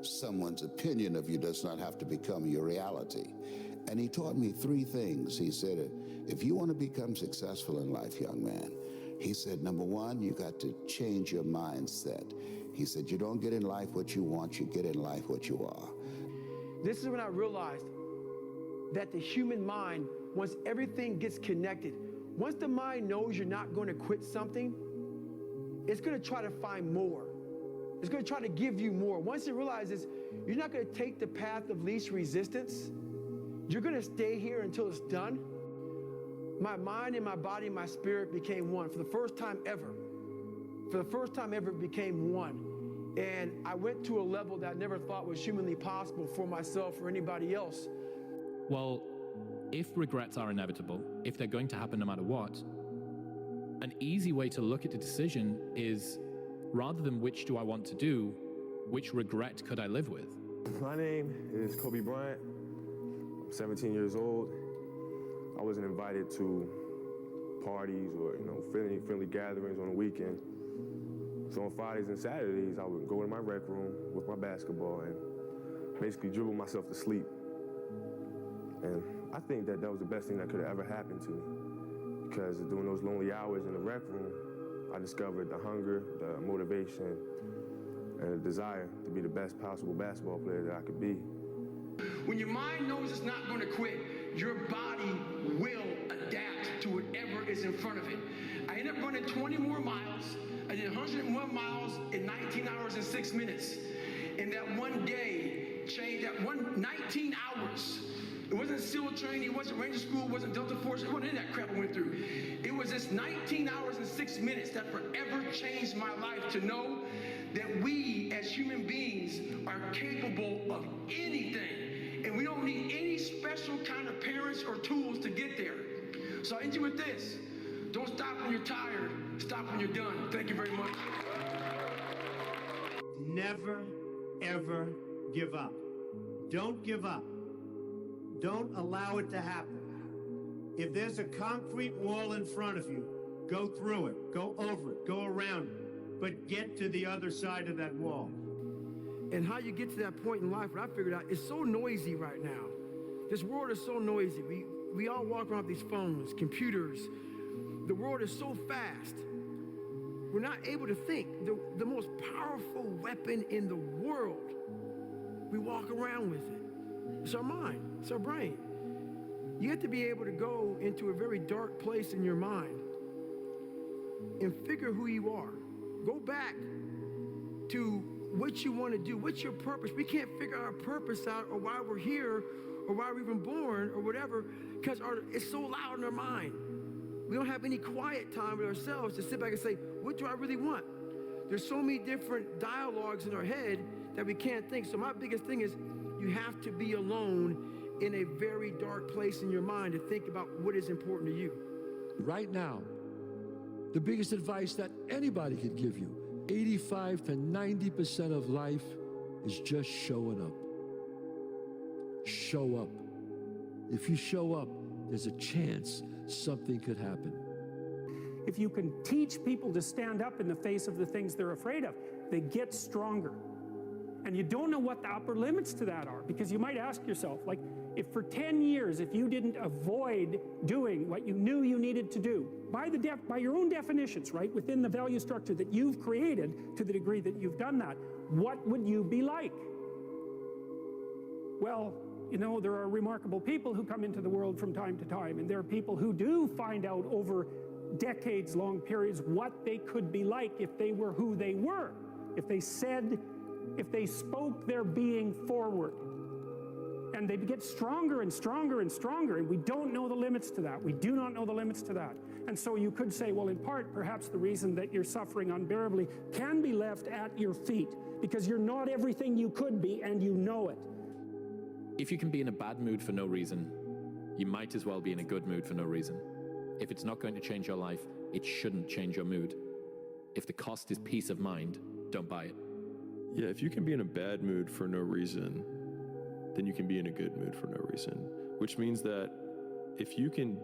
someone's opinion of you does not have to become your reality. And he taught me 3 things. He said, if you want to become successful in life, young man, he said, number 1, you got to change your mindset. He said, you don't get in life what you want, you get in life what you are. This is when I realized that the human mind, once everything gets connected, once the mind knows you're not going to quit something, it's going to try to find more. It's going to try to give you more. Once it realizes you're not going to take the path of least resistance, you're going to stay here until it's done. My mind and my body and my spirit became one for the first time ever. For the first time ever, it became one. And I went to a level that I never thought was humanly possible for myself or anybody else. Well, if regrets are inevitable, if they're going to happen no matter what, an easy way to look at a decision is, rather than which do I want to do, which regret could I live with? My name is 𝐘𝐨𝐮 𝐕𝐬. I'm 17 years old. I wasn't invited to parties or friendly gatherings on the weekend. So on Fridays and Saturdays, I would go to my rec room with my basketball and basically dribble myself to sleep. And I think that was the best thing that could have ever happened to me, because during those lonely hours in the rec room, I discovered the hunger, the motivation, and the desire to be the best possible basketball player that I could be. When your mind knows it's not going to quit, your body will adapt to whatever is in front of it. I ended up running 20 more miles. I did 101 miles in 19 hours and 6 minutes. And that one day changed, that 19 hours. It wasn't SEAL training, it wasn't Ranger School, it wasn't Delta Force, it wasn't any of that crap I went through. It was this 19 hours and 6 minutes that forever changed my life, to know that we as human beings are capable of anything. And we don't need any special kind of parents or tools to get there. So I end you with this. Don't stop when you're tired, stop when you're done. Thank you very much. Never, ever give up. Don't give up. Don't allow it to happen. If there's a concrete wall in front of you, go through it, go over it, go around it, but get to the other side of that wall. And how you get to that point in life, what I figured out, it's so noisy right now. This world is so noisy. We all walk around with these phones, computers. The world is so fast. We're not able to think. The most powerful weapon in the world, we walk around with it. It's our mind, it's our brain. You have to be able to go into a very dark place in your mind and figure who you are. Go back to what you want to do, what's your purpose. We can't figure our purpose out, or why we're here, or why we're even born, or whatever, because it's so loud in our mind. We don't have any quiet time with ourselves to sit back and say, what do I really want? There's so many different dialogues in our head that we can't think. So my biggest thing is, you have to be alone in a very dark place in your mind to think about what is important to you. Right now, the biggest advice that anybody could give you, 85 to 90% of life is just showing up. Show up. If you show up, there's a chance something could happen. If you can teach people to stand up in the face of the things they're afraid of, they get stronger. And you don't know what the upper limits to that are, because you might ask yourself, like, if for 10 years, if you didn't avoid doing what you knew you needed to do, by your own definitions, right, within the value structure that you've created, to the degree that you've done that, what would you be like? Well, there are remarkable people who come into the world from time to time, and there are people who do find out over decades-long periods what they could be like if they were who they were, if they spoke their being forward. And they get stronger and stronger and stronger, and we don't know the limits to that. We do not know the limits to that. And so you could say, well, in part, perhaps the reason that you're suffering unbearably can be left at your feet, because you're not everything you could be, and you know it. If you can be in a bad mood for no reason, you might as well be in a good mood for no reason. If it's not going to change your life, it shouldn't change your mood. If the cost is peace of mind, don't buy it. Yeah, if you can be in a bad mood for no reason, then you can be in a good mood for no reason. Which means that if you can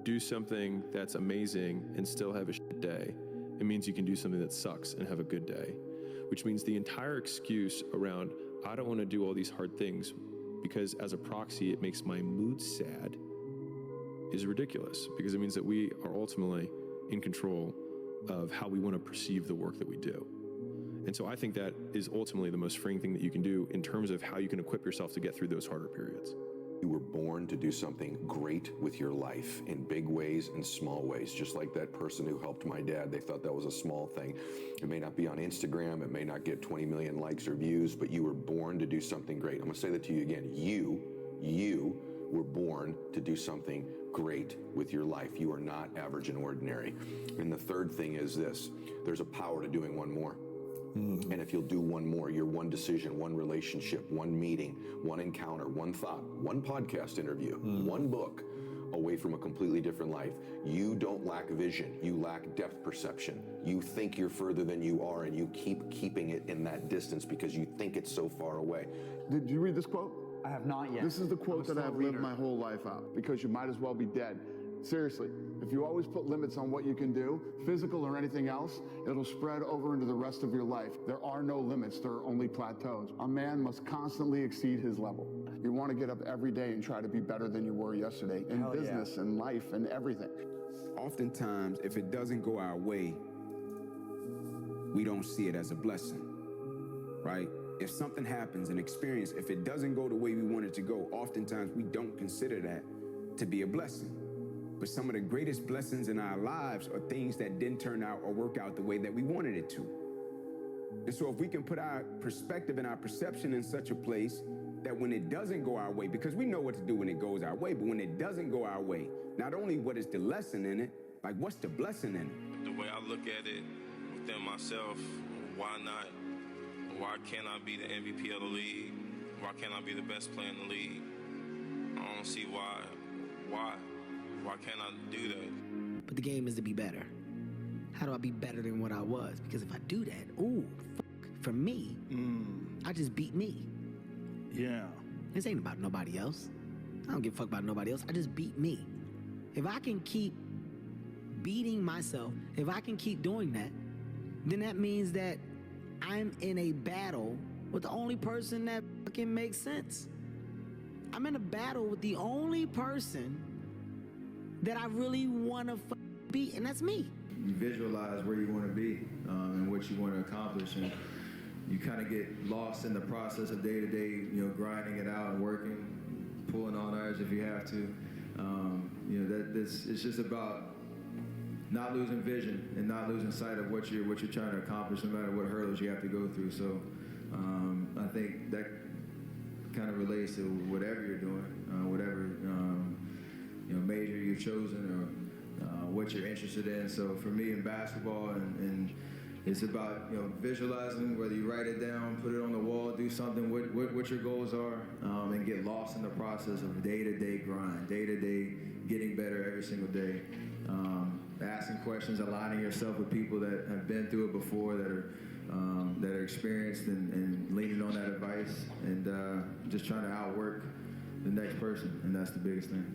do something that's amazing and still have a shit day, it means you can do something that sucks and have a good day. Which means the entire excuse around, I don't want to do all these hard things because as a proxy, it makes my mood sad, is ridiculous, because it means that we are ultimately in control of how we want to perceive the work that we do. And so I think that is ultimately the most freeing thing that you can do in terms of how you can equip yourself to get through those harder periods. You were born to do something great with your life in big ways and small ways. Just like that person who helped my dad, they thought that was a small thing. It may not be on Instagram, it may not get 20 million likes or views, but you were born to do something great. I'm gonna say that to you again. You were born to do something great with your life. You are not average and ordinary. And the third thing is this: there's a power to doing one more. And if you'll do one more, your one decision, one relationship, one meeting, one encounter, one thought, one podcast interview, one book away from a completely different life. You don't lack vision, you lack depth perception. You think you're further than you are, and you keep keeping it in that distance because you think it's so far away. Did you read this quote? I have not yet. This is the quote that I've lived my whole life out, because you might as well be dead. Seriously, if you always put limits on what you can do, physical or anything else, it'll spread over into the rest of your life. There are no limits, there are only plateaus. A man must constantly exceed his level. You want to get up every day and try to be better than you were yesterday in business and life and everything. Oftentimes, if it doesn't go our way, we don't see it as a blessing, right? If something happens, an experience, if it doesn't go the way we want it to go, oftentimes we don't consider that to be a blessing. But some of the greatest blessings in our lives are things that didn't turn out or work out the way that we wanted it to. And so if we can put our perspective and our perception in such a place that when it doesn't go our way, because we know what to do when it goes our way, but when it doesn't go our way, not only what is the lesson in it, like what's the blessing in it? The way I look at it within myself, why not? Why can't I be the MVP of the league? Why can't I be the best player in the league? I don't see why. Why can't I do that? But the game is to be better. How do I be better than what I was? Because if I do that, for me, I just beat me. Yeah. This ain't about nobody else. I don't give a fuck about nobody else. I just beat me. If I can keep beating myself, if I can keep doing that, then that means that I'm in a battle with the only person that fucking makes sense. I'm in a battle with the only person that I really want to beat, and that's me. You visualize where you want to be and what you want to accomplish, and you kind of get lost in the process of day-to-day, grinding it out and working, pulling on ours if you have to. It's just about not losing vision and not losing sight of what you're trying to accomplish, no matter what hurdles you have to go through. So I think that kind of relates to whatever you're doing, whatever major you've chosen or what you're interested in. So for me in basketball, and it's about visualizing, whether you write it down, put it on the wall, do something, what your goals are, and get lost in the process of day-to-day grind, day-to-day getting better every single day. Asking questions, aligning yourself with people that have been through it before, that are experienced, and leaning on that advice, and just trying to outwork the next person, and that's the biggest thing.